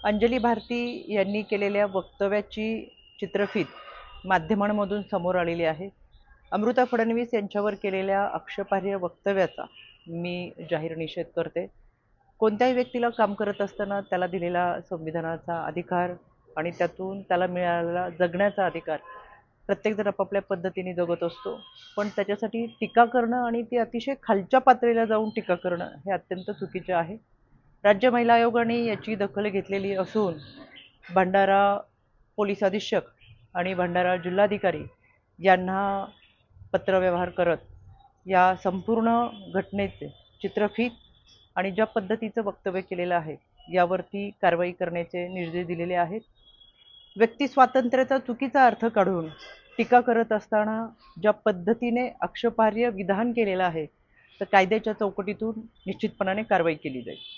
अंजली भारती यांनी केलेल्या वक्तव्याची चित्रफीत माध्यमांमधून समोर आलेली आहे। अमृता फडणवीस यांच्यावर केलेल्या आक्षेपार्ह वक्तव्याचा मी जाहीर निषेध करते। कोणत्याही व्यक्तीला काम करत असताना त्याला दिलेला संविधानाचा अधिकार आणि त्यातून त्याला मिळालेला जगण्याचा अधिकार प्रत्येकजण आपापल्या पद्धतीने जगत असतो, पण त्याच्यासाठी टीका करणं आणि ती अतिशय खालच्या पातळीला जाऊन टीका करणं हे अत्यंत चुकीचे आहे। राज्य महिला आयोगाने याची दखल घेतलेली असून भंडारा पोलीस अधीक्षक आणि भंडारा जिल्हाधिकारी यांना पत्रव्यवहार करत या संपूर्ण घटनेचे चित्रफीत आणि ज्या पद्धतीचं वक्तव्य केलेलं आहे यावरती कारवाई करण्याचे निर्देश दिलेले आहेत। व्यक्ती स्वातंत्र्याचा चुकीचा अर्थ काढून टीका करत असताना ज्या पद्धतीने आक्षेपार्ह विधान केलेलं आहे तर कायद्याच्या चौकटीतून निश्चितपणाने कारवाई केली जाईल।